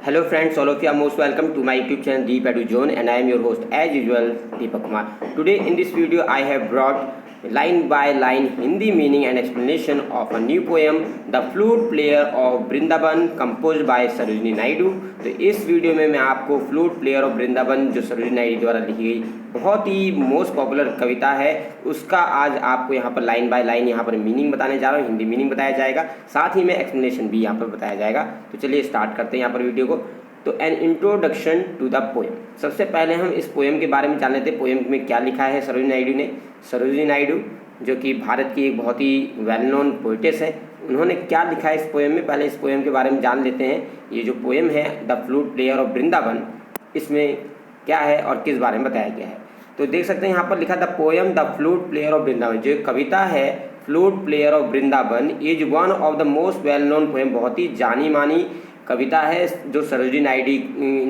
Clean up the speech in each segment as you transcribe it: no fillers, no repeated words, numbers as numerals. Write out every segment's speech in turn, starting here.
Hello friends, all of you are most welcome to my YouTube channel Deep Edu Zone, and I am your host as usual Deepak Kumar. Today in this video I have brought line by line Hindi meaning and explanation of a new poem The Flute Player of Vrindavan composed by Sarojini Naidu। तो इस video में मैं आपको flute player of Vrindavan जो सरोजिनी नायडू द्वारा लिखी गई बहुत ही मोस्ट पॉपुलर कविता है उसका आज आपको यहाँ पर लाइन बाय लाइन यहाँ पर मीनिंग बताने जा रहा हूँ। हिंदी मीनिंग बताया जाएगा, साथ ही में एक्सप्लेनेशन भी यहाँ पर बताया जाएगा। तो चलिए स्टार्ट करते हैं यहाँ पर वीडियो को। तो an introduction to the poem. सबसे पहले हम इस पोएम के बारे में जान लेते हैं। पोएम में क्या लिखा है सरोजिनी नायडू ने। सरोजिनी नायडू जो कि भारत की एक बहुत ही वेल नोन पोइटेस है, उन्होंने क्या लिखा है इस पोएम में, पहले इस पोएम के बारे में जान लेते हैं। ये जो पोएम है the flute player of Vrindavan, इसमें क्या है और किस बारे में बताया गया है। तो देख सकते हैं यहाँ पर लिखा the poem the flute player of Vrindavan. जो कविता है flute player of Vrindavan is one of the most well known poem, बहुत ही जानी मानी कविता है जो सरोजिनी नायडू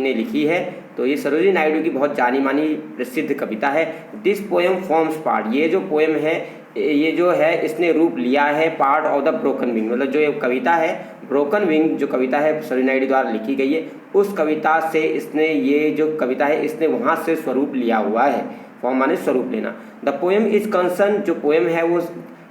ने लिखी है। तो ये सरोजिनी नायडू की बहुत जानी मानी प्रसिद्ध कविता है। दिस पोएम फॉर्म्स पार्ट, ये जो पोएम है ये जो है इसने रूप लिया है part of the broken wing, मतलब जो ये कविता है ब्रोकन विंग जो कविता है सरोजिनी नायडू द्वारा लिखी गई है उस कविता से इसने ये जो कविता है इसने वहाँ से स्वरूप लिया हुआ है। फॉर्म माने स्वरूप लेना। द पोएम इज कंसर्न, जो पोएम है वो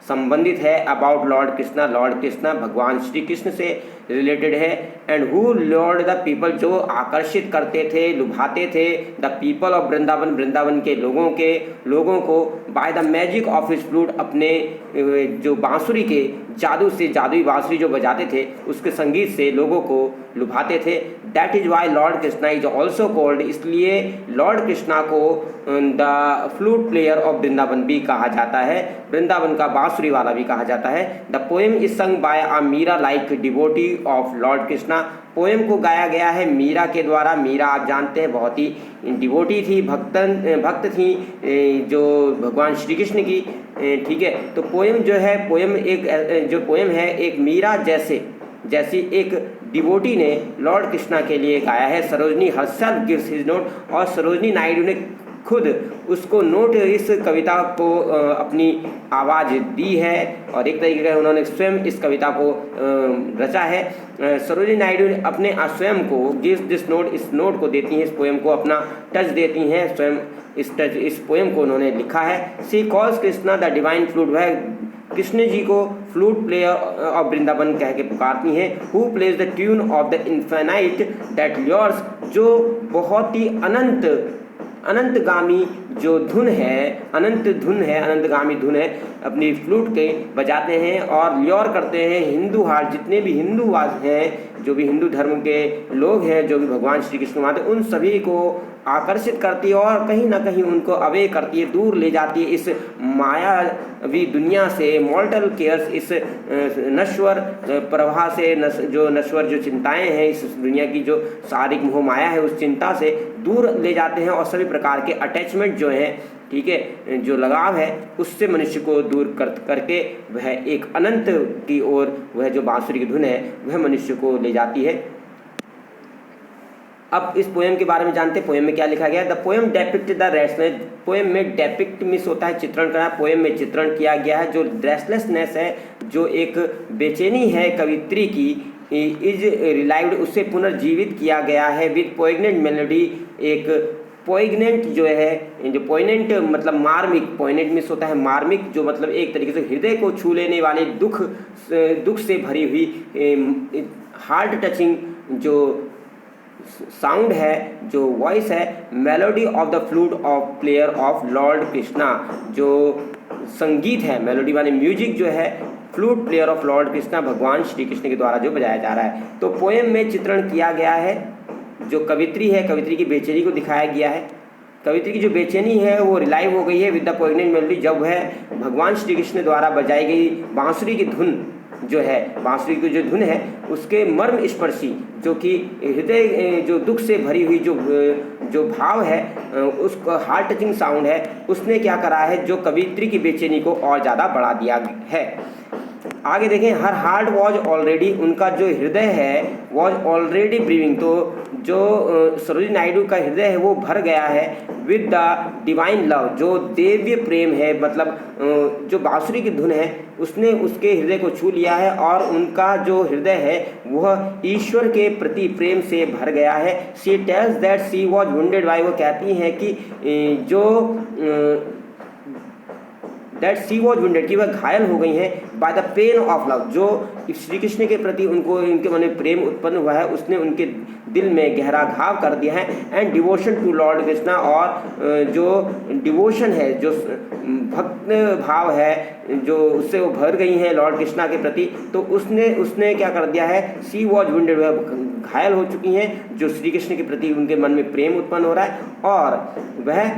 संबंधित है about Lord Krishna, Lord Krishna भगवान श्री कृष्ण से रिलेटेड है। And who Lord the people, जो आकर्षित करते थे लुभाते थे the people of Vrindavan, Vrindavan के लोगों को by the magic of his flute, अपने जो बांसुरी के जादू से, जादुई बांसुरी जो बजाते थे उसके संगीत से लोगों को लुभाते थे। That is why lord Krishna is also called, इसलिए लॉर्ड कृष्णा को the flute player of Vrindavan भी कहा जाता है, वृंदावन का बांसुरी वाला भी कहा जाता है। The poem is sung by a Meera like devotee of lord Krishna, poem को गाया गया है मीरा के द्वारा। मीरा आप जानते हैं बहुत ही डिवोटी थी, भक्त थी जो भगवान श्री कृष्ण की, ठीक है। तो पोएम जो है पोएम है एक मीरा जैसी एक डिवोटी ने लॉर्ड कृष्णा के लिए गाया है। Sarojini herself gives his note, और सरोजिनी नायडू ने खुद उसको नोट, इस कविता को अपनी आवाज़ दी है और एक तरीके का उन्होंने स्वयं इस कविता को रचा है। सरोजिनी नायडू ने अपने स्वयं को गिव्स दिस नोट, इस नोट को देती हैं, इस पोएम को अपना टच देती हैं, स्वयं इस पोएम को उन्होंने लिखा है। She calls Krishna the divine flute, वह कृष्ण जी को फ्लूट प्लेयर ऑफ वृंदावन कह के पुकारती हैं। Who plays the tune of the infinite that lures, जो बहुत ही अनंतगामी जो धुन है, अनंतगामी धुन है, अपनी फ्लूट के बजाते हैं और ल्योर करते हैं हिंदू हार्ट, जितने भी हिंदू हैं, जो भी हिंदू धर्म के लोग हैं, जो भी भगवान श्री कृष्ण मानते हैं, उन सभी को आकर्षित करती है और कहीं ना कहीं उनको अवे करती है, दूर ले जाती है इस मायावी दुनिया से, मॉर्टल केयर्स, इस नश्वर प्रवाह से, जो नश्वर जो चिंताएं हैं इस दुनिया की, जो शारीरिक मोह माया है उस चिंता से दूर ले जाते हैं और सभी प्रकार के अटैचमेंट जो हैं, ठीक है, जो लगाव है उससे मनुष्य को दूर करके वह एक अनंत की ओर, वह जो बांसुरी की धुन है वह मनुष्य को ले जाती है। अब इस पोएम के बारे में जानते हैं, पोएम में क्या लिखा गया है। The poem depict the restless, poem में डेपिक्ट मिस होता है चित्रण करना, पोएम में चित्रण किया गया है जो रेस्टलेसनेस है, जो एक बेचैनी है कवित्री की, इज रिलाइव्ड, उससे पुनर्जीवित किया गया है विद पोइग्नेंट मेलोडी, एक पोइग्नेंट जो है, जो पोइनेंट मतलब मार्मिक, पोइनेंट मिस होता है मार्मिक, जो मतलब एक तरीके से हृदय को छू लेने वाली दुख से भरी हुई हार्ट टचिंग जो साउंड है, जो वॉइस है, melody of the flute of player of lord Krishna, जो संगीत है, मेलोडी माने म्यूजिक जो है, flute player of lord Krishna भगवान श्री कृष्ण के द्वारा जो बजाया जा रहा है। तो पोएम में चित्रण किया गया है जो कवित्री है, कवित्री की बेचैनी को दिखाया गया है। कवित्री की जो बेचैनी है वो रिलाइव हो गई है विद द पोइग्नेंट मेलोडी, जब वह भगवान श्री कृष्ण द्वारा बजाई गई बांसुरी की धुन जो है, बांसुरी की जो धुन है उसके मर्म स्पर्शी, जो कि हृदय जो दुख से भरी हुई जो भाव है, उसका हार्ट टचिंग साउंड है, उसने क्या करा है, जो कवित्री की बेचैनी को और ज़्यादा बढ़ा दिया है। आगे देखें, हर हार्ट वॉज ऑलरेडी, उनका जो हृदय है वॉज ऑलरेडी ब्रीविंग, तो जो सरोजिनी नायडू का हृदय है वो भर गया है विद द डिवाइन लव, जो देव्य प्रेम है, मतलब जो बांसुरी की धुन है उसने उसके हृदय को छू लिया है और उनका जो हृदय है वह ईश्वर के प्रति प्रेम से भर गया है। She tells that she was wounded by, वो कहती हैं कि जो दैट शी वॉज वुंडेड, कि वह घायल हो गई हैं by the pain of love, जो श्री कृष्ण के प्रति उनको इनके मन में प्रेम उत्पन्न हुआ है उसने उनके दिल में गहरा घाव कर दिया है। And devotion to lord Krishna, और जो डिवोशन है, जो भक्त भाव है, जो उससे वो भर गई हैं लॉर्ड कृष्णा के प्रति, तो उसने क्या कर दिया है, शी वॉज वुंडेड, वह घायल हो चुकी हैं, जो श्री कृष्ण के प्रति उनके मन में प्रेम उत्पन्न हो रहा है और वह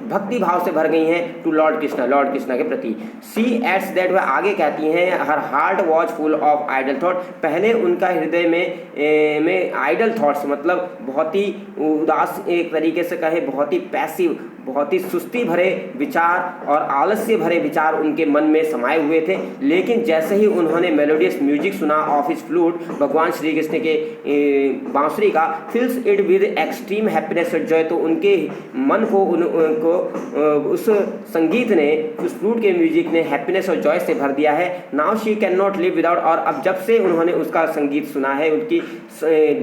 भक्ति भाव से भर गई हैं टू लॉर्ड कृष्णा के प्रति। सी एड्स दैट, वह आगे कहती हैं, her heart was full of idle thought, पहले उनका हृदय में आइडल थॉट्स, मतलब बहुत ही उदास, एक तरीके से कहे बहुत ही पैसिव, बहुत ही सुस्ती भरे विचार और आलस्य भरे विचार उनके मन में समाये हुए थे। लेकिन जैसे ही उन्होंने मेलोडियस म्यूजिक सुना ऑफ हिज फ्लूट, भगवान श्री कृष्ण के बांसुरी का, fills it with extreme happiness and joy, तो उनके मन को उनको उस संगीत ने, उस फ्लूट के म्यूजिक ने हैप्पीनेस और जॉय से भर दिया है। Now she can not live without, और अब जब से उन्होंने उसका संगीत सुना है, उनकी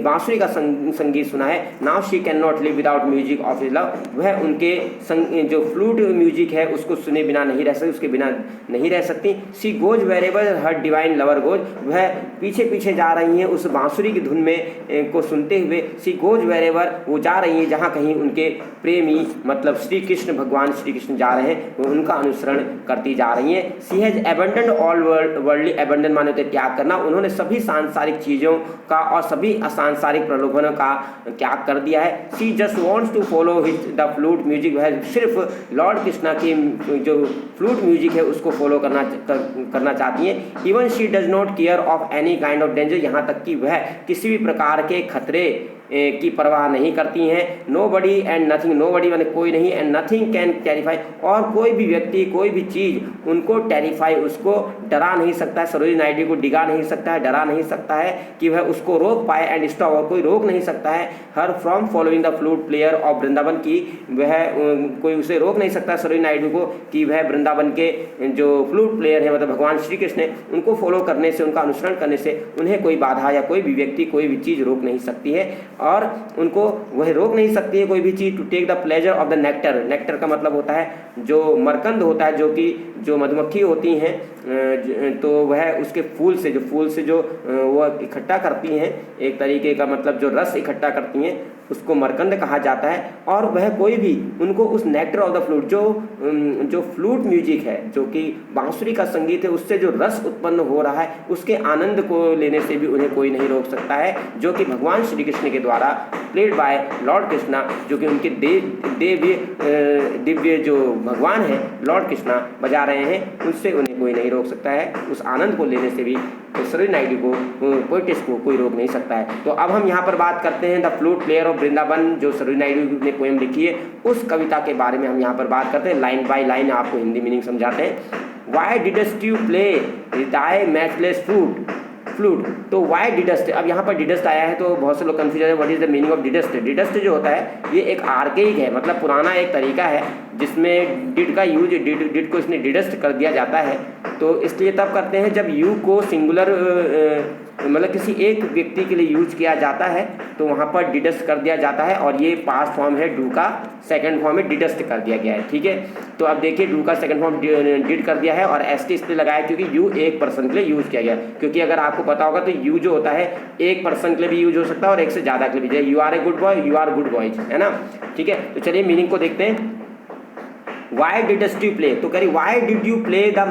बांसुरी का संगीत सुना है, now she can not live without music of his love, वह उनके जो फ्लूट म्यूजिक है उसको सुने बिना नहीं रह सकती, उसके बिना नहीं रह सकती। She goes wherever her divine lover goes, वह पीछे पीछे जा रही हैं उस बांसुरी की धुन में को सुनते हुए। शी गोज वेरेवर, वो जा रही हैं जहाँ कहीं उनके प्रेमी, मतलब श्री कृष्ण, भगवान श्री कृष्ण जा रहे हैं, वो उनका अनुसरण करती जा रही हैं। She has abandoned all worldly, abandon माने होते त्याग करना, उन्होंने सभी सांसारिक चीज़ों का और सभी असंसारिक प्रलोभनों का त्याग कर दिया है। She just wants to follow his the flute music, वह सिर्फ लॉर्ड कृष्णा की जो फ्लूट म्यूजिक है उसको फॉलो करना चाहती हैं। Even she does not care of any kind of danger, यहाँ तक कि वह किसी भी प्रकार के खतरे की परवाह नहीं करती हैं। Nobody and nothing, nobody माने कोई नहीं, एंड नथिंग कैन टेरिफाई, और कोई भी व्यक्ति, कोई भी चीज़ उनको टेरिफाई, उसको डरा नहीं सकता है, सरोजिनी नायडू को डिगा नहीं सकता है, डरा नहीं सकता है कि वह उसको रोक पाए, एंड स्टॉप, और कोई रोक नहीं सकता है her from following the flute player of Vrindavan, की वह कोई उसे रोक नहीं सकता सरोजिनी नायडू को कि वह वृंदावन के जो फ्लूट प्लेयर है, मतलब भगवान श्री कृष्ण है, उनको फॉलो करने से, उनका अनुसरण करने से उन्हें कोई बाधा या कोई भी व्यक्ति, कोई भी चीज़ रोक नहीं सकती है, और उनको वह रोक नहीं सकती है कोई भी चीज़ to take the pleasure of the nectar. Nectar का मतलब होता है जो मरकंद होता है, जो कि जो मधुमक्खी होती हैं, तो वह उसके फूल से जो वह इकट्ठा करती हैं, एक तरीके का मतलब जो रस इकट्ठा करती हैं उसको मरकंद कहा जाता है। और वह कोई भी उनको उस नेक्टर ऑफ द फ्लूट, जो फ्लूट म्यूजिक है, जो कि बांसुरी का संगीत है, उससे जो रस उत्पन्न हो रहा है, उसके आनंद को लेने से भी उन्हें कोई नहीं रोक सकता है, जो कि भगवान श्री कृष्ण के द्वारा प्लेड बाय लॉर्ड कृष्णा, जो कि उनके दिव्य जो भगवान है लॉर्ड कृष्णा बजा रहे हैं, उससे उन्हें कोई नहीं रोक सकता है। उस आनंद को लेने से भी सरोजिनी नायडू को, पोएटिस को कोई रोक नहीं सकता है। तो अब हम यहाँ पर बात करते हैं the flute player of Vrindavan, जो सरोजिनी नायडू ने पोएम लिखी है, उस कविता के बारे में हम यहाँ पर बात करते हैं। लाइन बाय लाइन आपको हिंदी मीनिंग समझाते हैं। Why didst you play thy matchless flute, तो वाई डिडस्ट, अब यहाँ पर डिडस्ट आया है तो बहुत से लोग कन्फ्यूज है, what is the meaning of didst. Didst जो होता है ये एक आर्केइक है, मतलब पुराना एक तरीका है जिसमें डिड का यूज, डिड को इसने डिडस्ट कर दिया जाता है। तो इसलिए तब करते हैं जब यू को सिंगुलर मतलब किसी एक व्यक्ति के लिए यूज किया जाता है तो वहाँ पर डिडस्ट कर दिया जाता है, और ये पास्ट फॉर्म है, डू का सेकंड फॉर्म में डिडस्ट कर दिया गया है। ठीक है, तो अब देखिए डू का सेकंड फॉर्म डिड कर दिया है और एस टी इसलिए लगाया क्योंकि यू एक पर्सन के लिए यूज किया गया, क्योंकि अगर आपको पता होगा तो यू जो होता है एक पर्सन के लिए भी यूज हो सकता है और एक से ज़्यादा के लिए भी। You are a good boy, you are good boys, है ना। ठीक है, तो चलिए मीनिंग को देखते हैं। वाई डिडस्ट यू प्ले, तो कह रही Y did you play the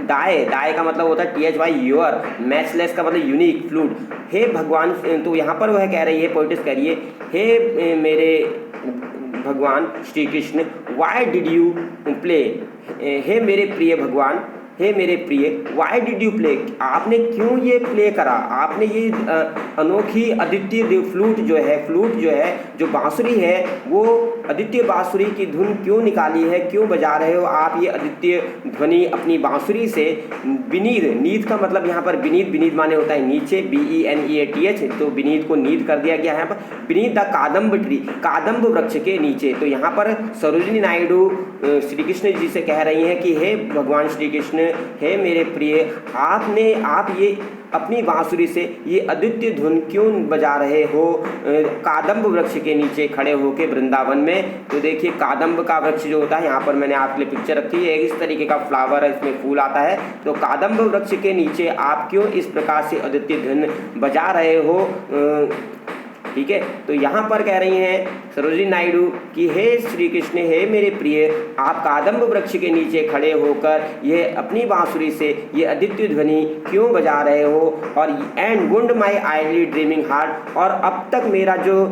दाए, दाए का मतलब होता है THY योर, मैचलेस का मतलब यूनिक फ्लूट। हे भगवान, तो यहाँ पर वह कह रही है, पोइटिस कह रही है, हे मेरे भगवान Shri Krishna, why did you play, हे मेरे प्रिय भगवान, हे मेरे प्रिय, वाई डिड यू प्ले, आपने क्यों ये प्ले करा, आपने ये अनोखी अद्वितीय फ्लूट जो है जो बांसुरी है वो अद्वितीय बांसुरी की धुन क्यों निकाली है, क्यों बजा रहे हो आप ये अद्वितीय ध्वनि अपनी बांसुरी से। विनीत, नीत का मतलब यहाँ पर विनीत माने होता है नीचे, BENEATH, तो विनीत को नीत कर दिया गया है यहाँ पर। विनीत द कादम्ब ट्री, कादम्ब वृक्ष के नीचे। तो यहाँ पर सरोजिनी नायडू श्री कृष्ण जी से कह रही हैं कि हे भगवान श्री कृष्ण, हे मेरे प्रिय, आप ये अपनी बांसुरी से ये अद्वितीय धुन क्यों बजा रहे हो कादम्ब वृक्ष के नीचे खड़े होके वृंदावन में। तो देखिए कादम्ब का वृक्ष जो होता है, यहाँ पर मैंने आपके लिए पिक्चर रखी है, इस तरीके का फ्लावर है, इसमें फूल आता है। तो कादम्ब वृक्ष के नीचे आप क्यों इस प्रकार से अद्वितीय धुन बजा रहे हो, ठीक है। तो यहाँ पर कह रही हैं सरोजिनी नायडू कि हे श्री कृष्ण, हे मेरे प्रिय, आप कादम्ब वृक्ष के नीचे खड़े होकर ये अपनी बांसुरी से ये अद्वितीय ध्वनि क्यों बजा रहे हो। और एंड वुंड माई आईली ड्रीमिंग हार्ट, और अब तक मेरा जो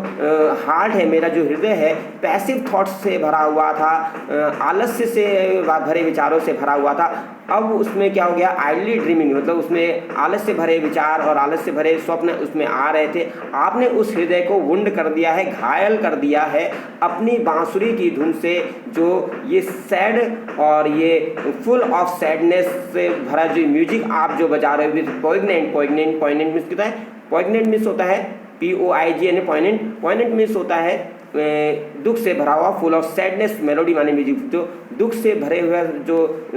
हार्ट है, मेरा जो हृदय है, पैसिव थॉट्स से भरा हुआ था, आलस्य से भरे विचारों से भरा हुआ था। अब उसमें क्या हो गया, आइडली ड्रीमिंग, मतलब उसमें आलस्य भरे विचार और आलस्य भरे स्वप्न उसमें आ रहे थे। आपने उस हृदय को वुंड कर दिया है, घायल कर दिया है अपनी बांसुरी की धुन से, जो ये सैड और ये फुल ऑफ सैडनेस से भरा जो म्यूजिक आप जो बजा रहे हो विद पोइग्नेंट मीन्स होता है, पोइग्नेंट मीन्स होता है POIGN, पोइग्नेंट मीन्स होता है दुख से भरा हुआ, फुल ऑफ सैडनेस, मेलोडी माने म्यूजिक, जो दुख से भरे हुए जो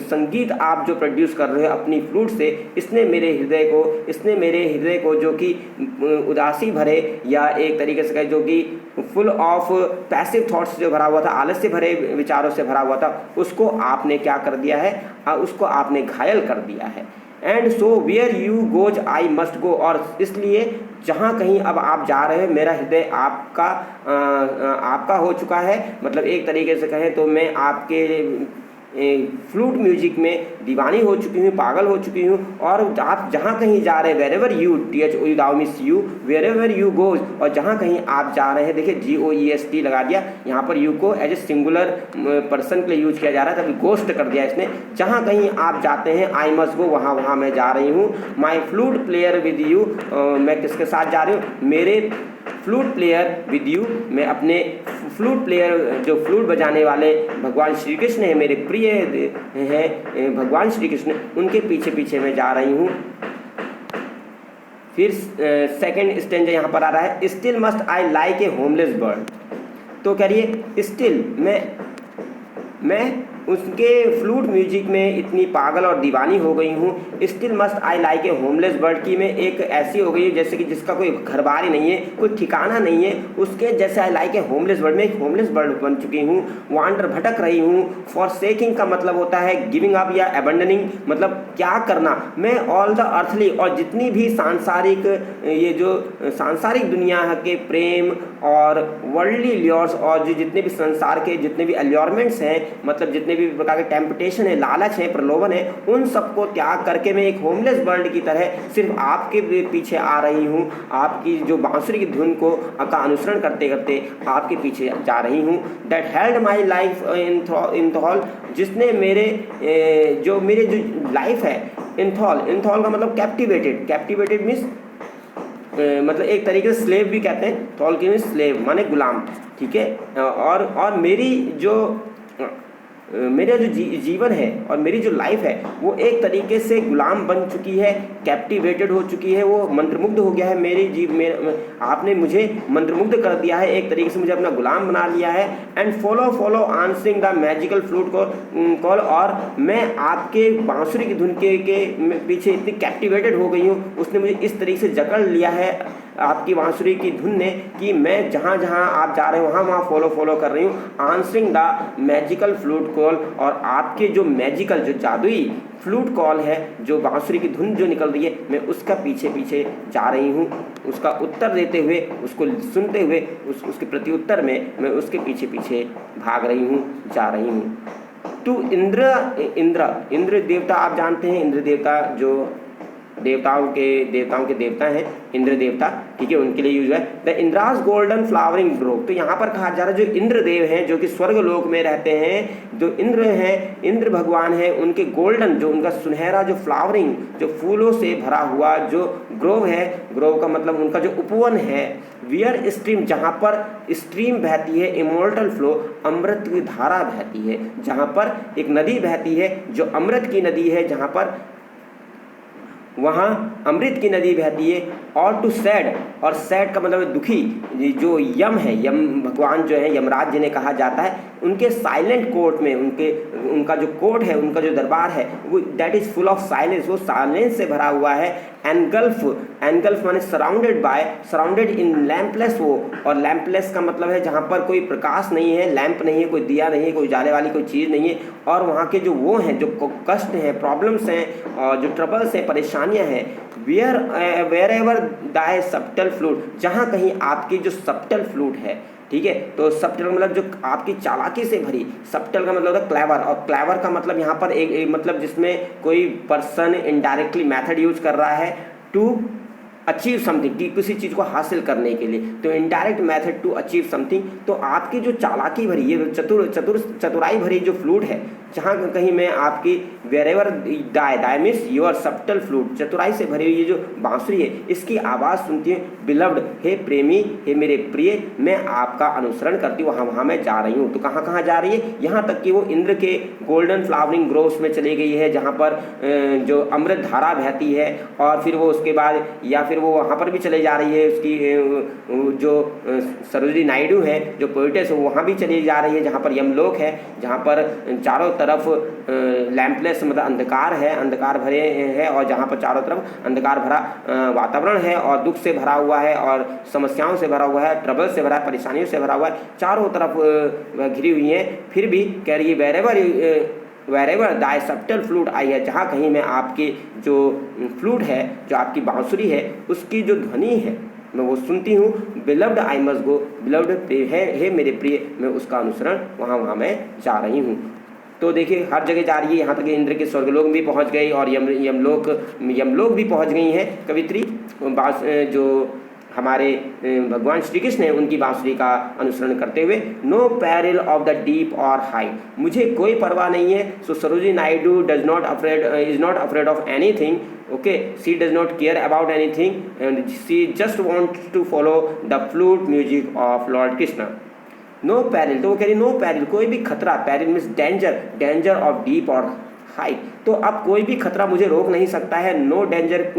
संगीत आप जो प्रोड्यूस कर रहे हो अपनी फ्लूट से, इसने मेरे हृदय को जो कि उदासी भरे या एक तरीके से कहे जो कि फुल ऑफ पैसिव थॉट्स जो भरा हुआ था, आलस्य भरे विचारों से भरा हुआ था, उसको आपने क्या कर दिया है, उसको आपने घायल कर दिया है। And so where you goes I must go, और इसलिए जहाँ कहीं अब आप जा रहे हो, मेरा हृदय आपका हो चुका है। मतलब एक तरीके से कहें तो मैं आपके फ्लूट म्यूजिक में दीवानी हो चुकी हूँ, पागल हो चुकी हूँ। और आप जहाँ कहीं जा रहे हैं, wherever you, THOU thou miss you, wherever you goes, और जहाँ कहीं आप जा रहे हैं, देखिए GOEST लगा दिया यहाँ पर, यू को एज ए सिंगुलर पर्सन के लिए यूज किया जा रहा है, तभी गोस्ट कर दिया इसने। जहाँ कहीं आप जाते हैं, आई मस्ट गो, वहाँ मैं जा रही हूँ। माई फ्लूट प्लेयर विद यू, मैं किसके साथ जा रही हूँ, मेरे फ्लूट प्लेयर विद यू, मैं अपने फ्लूट प्लेयर जो फ्लूट बजाने वाले भगवान श्री कृष्ण है, मेरे प्रिय हैं भगवान श्री कृष्ण, उनके पीछे पीछे मैं जा रही हूँ। फिर सेकंड स्टेंजा यहाँ पर आ रहा है, still must I like a homeless bird. तो करिए स्टिल, मैं उसके फ्लूट म्यूजिक में इतनी पागल और दीवानी हो गई हूँ। Still must I like a homeless bird, की मैं एक ऐसी हो गई हूँ जैसे कि जिसका कोई घर बार ही नहीं है, कोई ठिकाना नहीं है, उसके जैसे I like a homeless bird, मैं एक होमलेस बर्ड बन चुकी हूँ। वांडर, भटक रही हूँ। फॉरसेकिंग का मतलब होता है गिविंग अप या अबंडनिंग, मतलब क्या करना। मैं ऑल द अर्थली, और जितनी भी सांसारिक, ये जो सांसारिक दुनिया के प्रेम और वर्ल्डली ल्योर्स, और जो जितने भी संसार के जितने भी अल्योरमेंट्स हैं, मतलब जितने भी प्रकार के टेम्पटेशन है, लालच है, प्रलोभन है, उन सबको त्याग करके मैं एक होमलेस बर्ड की तरह सिर्फ आपके पीछे आ रही हूँ। आपकी जो बांसुरी की धुन को का अनुसरण करते करते आपके पीछे जा रही हूँ। That held my life in Thol, जिसने मेरे जो लाइफ है, इंथॉल का मतलब कैप्टिवेटेड मीन्स मतलब एक तरीके से स्लेव भी कहते हैं, थॉल की मीन्स स्लेव माने गुलाम, ठीक है। और मेरा जो जीवन है और मेरी जो लाइफ है वो एक तरीके से गुलाम बन चुकी है, कैप्टिवेटेड हो चुकी है, वो मंत्रमुग्ध हो गया है। आपने मुझे मंत्रमुग्ध कर दिया है, एक तरीके से मुझे अपना गुलाम बना लिया है। And follow answering the magical flute call, और मैं आपके बांसुरी की धुन के पीछे इतनी कैप्टिवेटेड हो गई हूँ, उसने मुझे इस तरीके से जकड़ लिया है आपकी बांसुरी की धुन ने, कि मैं जहाँ जहाँ आप जा रहे हो वहाँ फॉलो कर रही हूँ। Answering the magical flute call, और आपके जो मैजिकल, जो जादुई फ्लूट कॉल है, जो बांसुरी की धुन जो निकल रही है, मैं उसका पीछे पीछे जा रही हूँ, उसका उत्तर देते हुए, उसको सुनते हुए, उसके प्रत्युत्तर में मैं उसके पीछे पीछे भाग रही हूँ, जा रही हूँ। टू इंद्र देवता, आप जानते हैं इंद्र देवता जो देवताओं के देवता हैं, इंद्र देवता, ठीक है, उनके लिए यूज है। द इंद्रास गोल्डन फ्लावरिंग ग्रोव, तो यहाँ पर कहा जा रहा है जो इंद्रदेव हैं जो कि स्वर्ग लोक में रहते हैं, जो इंद्र हैं, इंद्र भगवान हैं, उनके गोल्डन जो उनका सुनहरा जो फ्लावरिंग जो फूलों से भरा हुआ जो ग्रोव है, ग्रोव का मतलब उनका जो उपवन है, वियर स्ट्रीम जहाँ पर स्ट्रीम बहती है, इमोर्टल फ्लो अमृत की धारा बहती है, जहाँ पर एक नदी बहती है जो अमृत की नदी है, जहाँ पर वहाँ अमृत की नदी बहती है। और टू सैड, और सैड का मतलब दुखी, जो यम है, यम भगवान जो है, यमराज जिन्हें कहा जाता है, उनके साइलेंट कोर्ट में, उनका जो कोर्ट है, उनका जो दरबार है वो that is full of silence, वो साइलेंस से भरा हुआ है। एनगल्फ माने सराउंडेड बाय, सराउंडेड इन लैम्पलेस वो, और लैम्पलेस का मतलब है जहाँ पर कोई प्रकाश नहीं है, लैंप नहीं है, कोई दिया नहीं है, कोई उजाले वाली कोई चीज़ नहीं है। और वहाँ के जो वो हैं, जो कष्ट हैं, प्रॉब्लम्स हैं, और जो ट्रबल्स हैं, परेशानियाँ हैं, वेयर एवर दाय सब्टल फ्लूट, जहाँ कहीं आपकी जो सब्टल फ्लूट है, ठीक है, तो सब्टल मतलब जो आपकी चालाकी से भरी, सब्टल का मतलब होता है क्लेवर, और क्लेवर का मतलब यहाँ पर एक मतलब जिसमें कोई पर्सन इनडायरेक्टली मेथड यूज कर रहा है टू अचीव समथिंग, कि किसी चीज़ को हासिल करने के लिए, तो indirect method to achieve something. तो आपकी जो चालाकी भरी, ये चतुराई भरी जो फ्लूट है, जहाँ कहीं मैं आपकी वेरेवर दाय मीन्स योर सब्टल फ्लूट, चतुराई से भरी हुई ये जो बांसुरी है, इसकी आवाज़ सुनती है, बिलव्ड, हे प्रेमी, हे मेरे प्रिय, मैं आपका अनुसरण करती हूँ, वहाँ मैं जा रही हूँ। तो कहाँ जा रही है, यहाँ तक कि वो इंद्र के गोल्डन फ्लावरिंग ग्रोव्स में चली गई है, जहाँ पर जो अमृत धारा बहती है, और फिर वो उसके बाद या फिर वो वहाँ पर भी चले जा रही है, उसकी जो सरोजिनी नायडू है जो पोइटेस है, वहाँ भी चली जा रही है, जहाँ पर यमलोक है, जहाँ पर चारों तरफ लैम्पलेस मतलब अंधकार है, अंधकार भरे है, और जहाँ पर चारों तरफ अंधकार भरा वातावरण है, और दुख से भरा हुआ है, और समस्याओं से भरा हुआ है, ट्रबल से भरा है, परेशानियों से भरा हुआ है, चारों तरफ घिरी हुई है। फिर भी कह रही है वेरेवर दाय सब्टल फ्लूट आई है, जहाँ कहीं मैं आपकी जो फ्लूट है, जो आपकी बांसुरी है, उसकी जो ध्वनि है मैं वो सुनती हूँ। बिलव्ड आई मस्ट गो, बिलव्ड है मेरे प्रिय, मैं उसका अनुसरण वहाँ मैं जा रही हूँ। तो देखिए हर जगह जा रही है, यहाँ तक इंद्र के स्वर्गलोक भी पहुँच गई, और यमलोक भी पहुँच गई हैं कवित्री, जो हमारे भगवान श्री कृष्ण हैं, उनकी बांसुरी का अनुसरण करते हुए। No peril of the deep or high, मुझे कोई परवाह नहीं है। So Sarojini Naidu is not afraid of anything, okay, she does not care about anything, and she just wants to follow the flute music of lord Krishna. No peril, तो वो कह रही no peril, कोई भी खतरा, peril means danger of deep or high, तो अब कोई भी खतरा मुझे रोक नहीं सकता है। No danger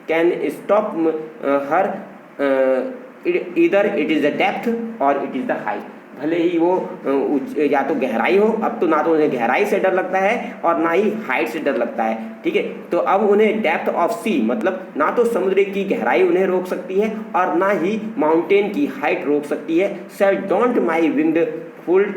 can stop her, इधर इट इज़ द डेप्थ और इट इज़ द हाई, भले ही वो या तो गहराई हो, अब तो ना तो उन्हें गहराई से डर लगता है और ना ही हाइट से डर लगता है, ठीक है। तो अब उन्हें डेप्थ ऑफ सी मतलब ना तो समुद्र की गहराई उन्हें रोक सकती है और ना ही माउंटेन की हाइट रोक सकती है। Said don't my winged full,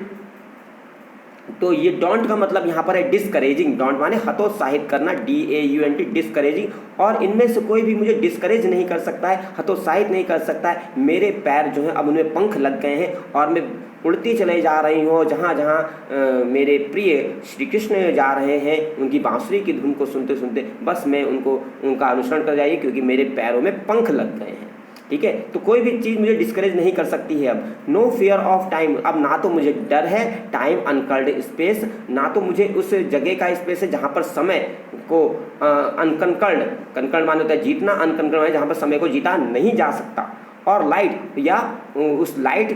तो ये डोंट का मतलब यहाँ पर है डिस्करेजिंग, डोंट माने हतोत्साहित करना, DAUNT डिस्करेजिंग, और इनमें से कोई भी मुझे डिस्करेज नहीं कर सकता है, हतोत्साहित नहीं कर सकता है। मेरे पैर जो हैं अब उनमें पंख लग गए हैं और मैं उड़ती चले जा रही हूँ, जहाँ जहाँ मेरे प्रिय श्री कृष्ण जा रहे हैं, उनकी बांसुरी की धुन को सुनते सुनते बस मैं उनका अनुसरण कर जाइए, क्योंकि मेरे पैरों में पंख लग गए हैं, ठीक है। तो कोई भी चीज़ मुझे डिस्करेज नहीं कर सकती है अब। नो फियर ऑफ टाइम, अब ना तो मुझे डर है, टाइम अनकर्ड स्पेस, ना तो मुझे उस जगह का स्पेस है जहाँ पर समय को अनकनकर्ड, कनकर्ड माने होता है जीतना, अनकनकर्ड माने जहाँ पर समय को जीता नहीं जा सकता, और लाइट या उस लाइट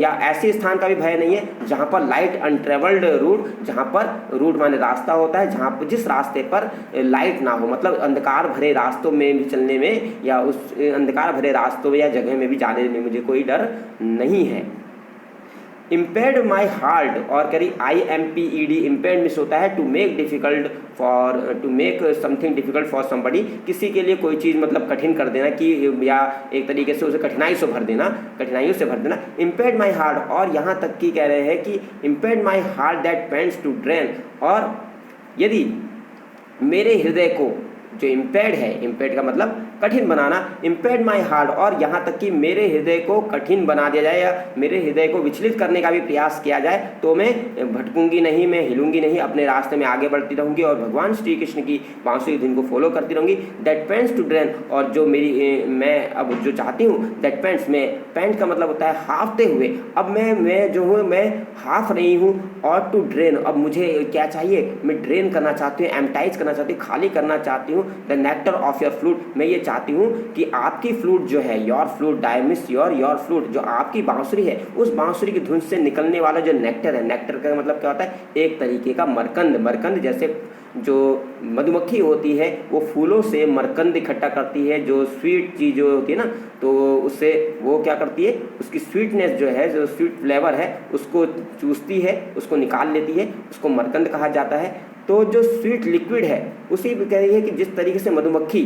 या ऐसे स्थान का भी भय नहीं है जहाँ पर लाइट अनट्रेवल्ड रूट, जहाँ पर रूट माने रास्ता होता है, जहाँ पर जिस रास्ते पर लाइट ना हो, मतलब अंधकार भरे रास्तों में भी चलने में या उस अंधकार भरे रास्तों या जगह में भी जाने में मुझे कोई डर नहीं है। इम्पेयर्ड माई हार्ट, और करी IMPED, इम्पेयर्ड मिस होता है to make difficult for, to make something difficult for somebody, किसी के लिए कोई चीज़ मतलब कठिन कर देना, कि या एक तरीके से उसे कठिनाइयों से भर देना। इम्पेयर्ड माई हार्ट, और यहाँ तक कि कह रहे हैं कि impaired my heart that paints to drain, और यदि मेरे हृदय को जो इम्पेयर्ड है, इम्पेयर्ड का मतलब कठिन बनाना, इम्पेड माई हार्ट, और यहाँ तक कि मेरे हृदय को कठिन बना दिया जाए या मेरे हृदय को विचलित करने का भी प्रयास किया जाए तो मैं भटकूंगी नहीं, मैं हिलूंगी नहीं, अपने रास्ते में आगे बढ़ती रहूंगी और भगवान श्री कृष्ण की बांसुरी धुन को फॉलो करती रहूंगी। दैट पेंट्स टू ड्रेन, और जो मेरी मैं अब जो चाहती हूँ, दैट पेंट्स, में पेंट का मतलब होता है हाफते हुए, अब मैं जो हूँ मैं हाफ रही हूँ, और टू ड्रेन, अब मुझे क्या चाहिए, मैं ड्रेन करना चाहती हूँ, एम्प्टाइज करना चाहती हूँ, खाली करना चाहती हूँ the nectar of your flute. मैं ये चाहती हूँ कि आपकी फ्लूट जो है, योर फ्लूट, डायमिस योर फ्लूट, जो आपकी बांसुरी है, उस बांसुरी की धुन से निकलने वाला जो नेक्टर है, नेक्टर का मतलब क्या होता है, एक तरीके का मरकंद, मरकंद जैसे जो मधुमक्खी होती है वो फूलों से मरकंद इकट्ठा करती है, जो स्वीट चीज़ जो होती है ना, तो उससे वो क्या करती है, उसकी स्वीटनेस जो है, जो स्वीट फ्लेवर है उसको चूसती है, उसको निकाल लेती है, उसको मरकंद कहा जाता है। तो जो स्वीट लिक्विड है उसी कह रही है कि जिस तरीके से मधुमक्खी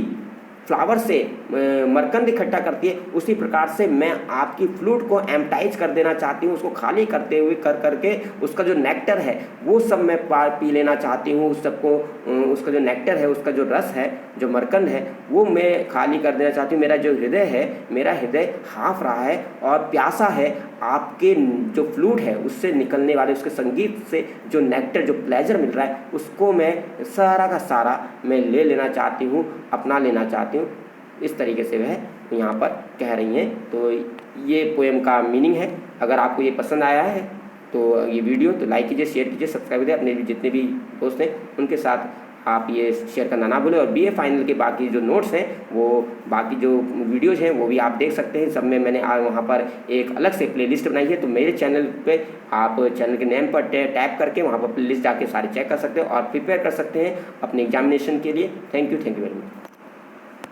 फ्लावर से मरकंद इकट्ठा करती है, उसी प्रकार से मैं आपकी फ्लूट को एम्प्टाइज कर देना चाहती हूँ, उसको खाली करते हुए कर करके उसका जो नेक्टर है वो सब मैं पी लेना चाहती हूँ, उस सबको, उसका जो नेक्टर है, उसका जो रस है, जो मरकंद है, वो मैं खाली कर देना चाहती हूँ। मेरा जो हृदय है, मेरा हृदय हाँफ रहा है और प्यासा है आपके जो फ्लूट है उससे निकलने वाले, उसके संगीत से जो नेक्टर, जो प्लेजर मिल रहा है, उसको मैं सारा का सारा मैं ले लेना चाहती हूँ, अपना लेना चाहती हूँ। इस तरीके से वह यहाँ पर कह रही हैं। तो ये पोएम का मीनिंग है। अगर आपको ये पसंद आया है तो ये वीडियो तो लाइक कीजिए, शेयर कीजिए, सब्सक्राइब कीजिए, अपने जितने भी दोस्त हैं उनके साथ आप ये शेयर करना ना भूलें। और बीए फाइनल के बाकी जो नोट्स हैं, वो बाकी जो वीडियोज़ हैं वो भी आप देख सकते हैं। सब में मैंने वहाँ पर एक अलग से प्लेलिस्ट बनाई है, तो मेरे चैनल पे आप चैनल के नेम पर टैप करके वहाँ पर प्लेलिस्ट जाके सारे चेक कर सकते हैं और प्रिपेयर कर सकते हैं अपने एग्जामिनेशन के लिए। Thank you very much.